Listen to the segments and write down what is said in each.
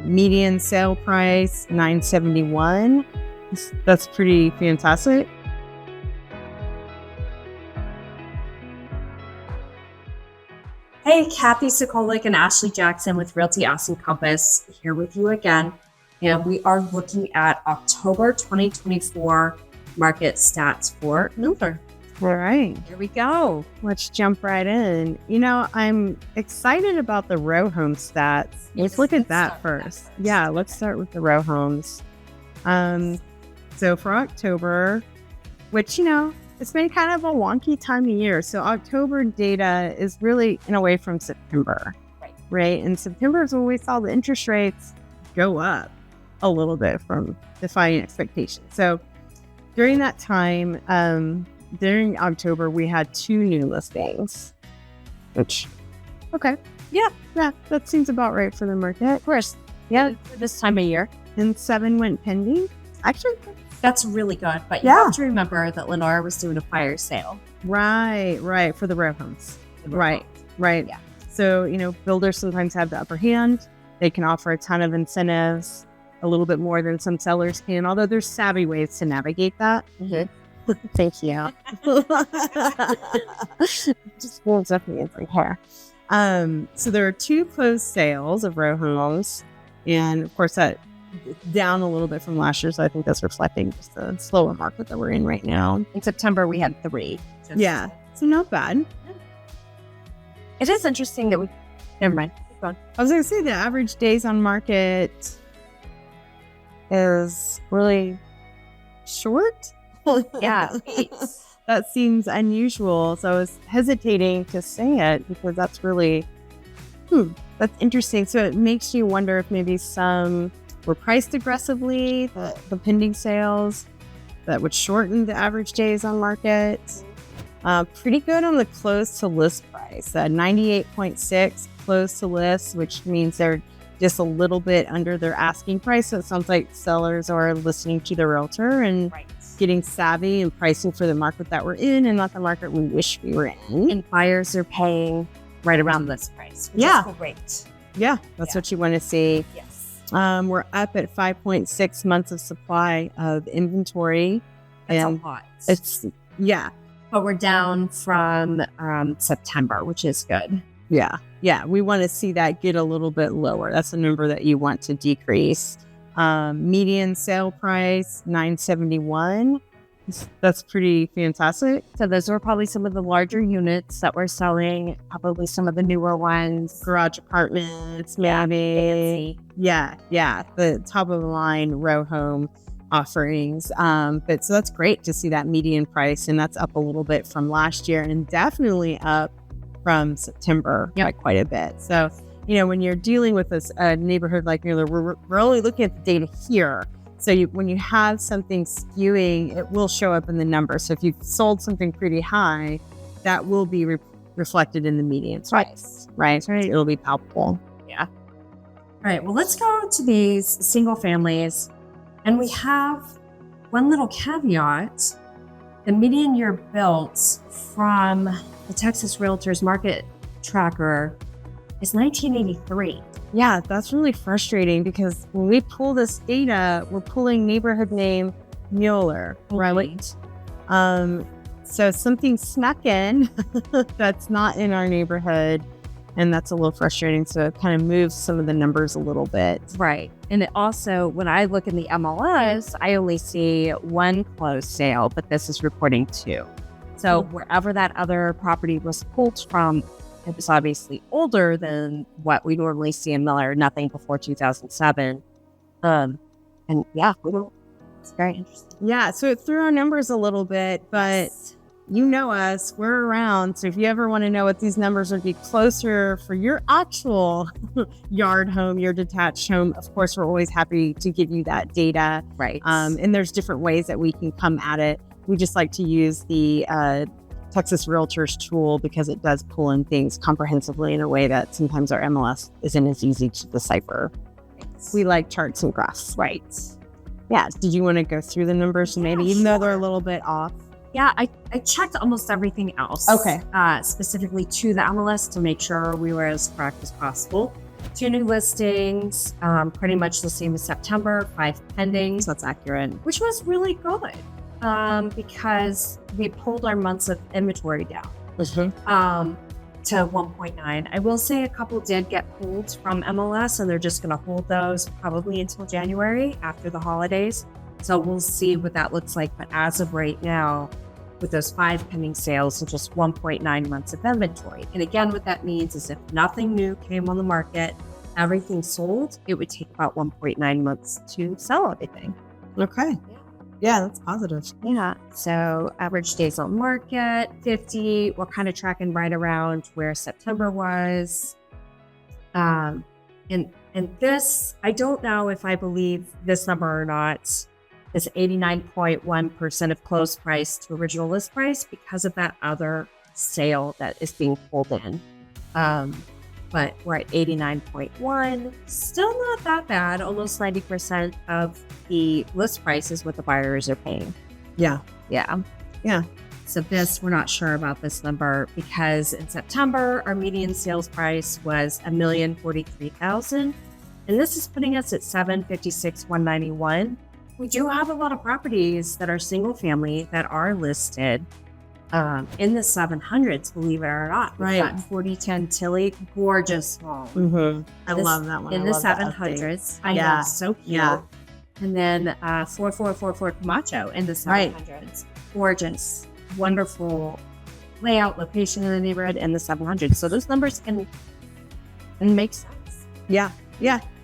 Median sale price, $971. That's pretty fantastic. Hey, Kathy Sokolic and Ashley Jackson with Realty Austin Compass here with you again. And we are looking at October 2024 market stats for Mueller. All right. Here we go. Let's jump right in. I'm excited about the row home stats. Let's look at that first. Yeah, let's start with the row homes. So for October, which, it's been kind of a wonky time of year. So October data is really in a way from September, right? And September is when we saw the interest rates go up a little bit from defying expectations. So during that time, during October, we had 2 new listings, which, okay. Yeah, that seems about right for the market. Of course. Yeah, for this time of year. And 7 went pending. Actually, that's really good. But you have to remember that Lenora was doing a fire sale. Right. For the row homes. Right. Yeah. So, builders sometimes have the upper hand. They can offer a ton of incentives, a little bit more than some sellers can, although there's savvy ways to navigate that. Mm-hmm. Thank you. Just warms up me in my hair. So there are 2 closed sales of row homes. And of course, that down a little bit from last year. So I think that's reflecting just the slower market that we're in right now. In September, we had 3. Yeah. So not bad. It is interesting that never mind. Keep going. I was going to say the average days on market is really short. Yeah. That seems unusual. So I was hesitating to say it because that's really, that's interesting. So it makes you wonder if maybe some were priced aggressively, the pending sales that would shorten the average days on market. Pretty good on the close to list price, 98.6 close to list, which means they're just a little bit under their asking price. So it sounds like sellers are listening to the realtor and getting savvy and pricing for the market that we're in and not the market we wish we were in. And buyers are paying right around list price, which is great. Yeah, that's what you want to see. Yes. We're up at 5.6 months of supply of inventory. That's a lot. But we're down from September, which is good. Yeah. We want to see that get a little bit lower. That's the number that you want to decrease. Median sale price, $971. That's pretty fantastic. So those were probably some of the larger units that we're selling, probably some of the newer ones. Garage apartments, maybe. Yeah. The top of the line row home offerings. But so that's great to see that median price, and that's up a little bit from last year and definitely up from September by quite a bit. So, when you're dealing with this neighborhood like Mueller, we're only looking at the data here. So when you have something skewing, it will show up in the numbers. So if you've sold something pretty high, that will be reflected in the median price, right? It'll be palpable. Yeah. All right. Well, let's go to these single families. And we have one little caveat. The median year built from the Texas Realtors Market Tracker is 1983. Yeah, that's really frustrating because when we pull this data, we're pulling neighborhood name Mueller, right? So something snuck in that's not in our neighborhood, and that's a little frustrating. So it kind of moves some of the numbers a little bit. Right. And it also, when I look in the MLS, I only see 1 closed sale, but this is reporting 2. So wherever that other property was pulled from, it was obviously older than what we normally see in Mueller, nothing before 2007. And it's very interesting. Yeah, so it threw our numbers a little bit, but you know us, we're around. So if you ever want to know what these numbers would be closer for your actual yard home, your detached home, of course, we're always happy to give you that data. Right. And there's different ways that we can come at it. We just like to use the Texas Realtors tool because it does pull in things comprehensively in a way that sometimes our MLS isn't as easy to decipher. We like charts and graphs. Right. Yeah. Did you want to go through the numbers maybe, even though they're a little bit off? Yeah, I checked almost everything else. Okay. Specifically to the MLS to make sure we were as correct as possible. 2 new listings, pretty much the same as September, 5 pendings. That's accurate. Which was really good because we pulled our months of inventory down to 1.9. I will say a couple did get pulled from MLS, and they're just going to hold those probably until January after the holidays. So we'll see what that looks like. But as of right now, with those 5 pending sales and just 1.9 months of inventory. And again, what that means is if nothing new came on the market, everything sold, it would take about 1.9 months to sell everything. Okay. Yeah, that's positive. Yeah. So average days on market, 50. We're kind of tracking right around where September was. And this, I don't know if I believe this number or not, is 89.1% of closed price to original list price because of that other sale that is being pulled in. But we're at 89.1, still not that bad. Almost 90% of the list price is what the buyers are paying. Yeah. So this, we're not sure about this number because in September, our median sales price was $1,043,000. And this is putting us at $756,191. We do have a lot of properties that are single family that are listed in the 700s, believe it or not. Right. We've got 4010 Tilly, gorgeous home. I love that one. In the 700s. I know, so cute. Yeah. And then 4444 Camacho in the 700s. Gorgeous, wonderful layout, location in the neighborhood in the 700s. So those numbers can make sense. Yeah.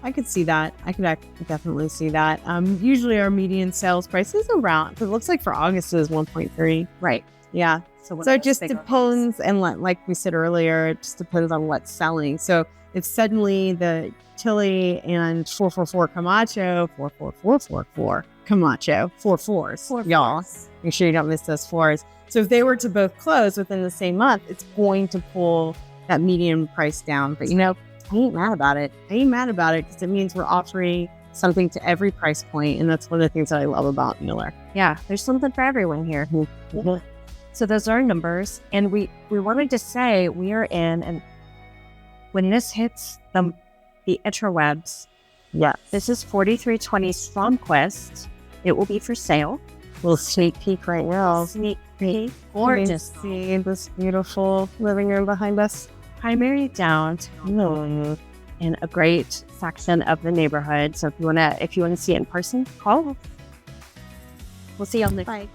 I could see that. I could definitely see that. Usually our median sales price is around, it looks like for August is 1.3. Right. Yeah. So it just depends. And like we said earlier, it just depends on what's selling. So if suddenly the Tilly and 444 Camacho, 44444 Camacho, 4 y'all, make sure you don't miss those 4s. So if they were to both close within the same month, it's going to pull that median price down. But I ain't mad about it. Because it means we're offering something to every price point. And that's one of the things that I love about Mueller. Yeah, there's something for everyone here. So those are our numbers. And we wanted to say we are in, and when this hits the interwebs, this is 4320 Stromquist. It will be for sale. We'll sneak peek right now. Gorgeous. See this beautiful living room behind us. Primary downtown in a great section of the neighborhood. So if you wanna see it in person, call. We'll see you on the. Bye.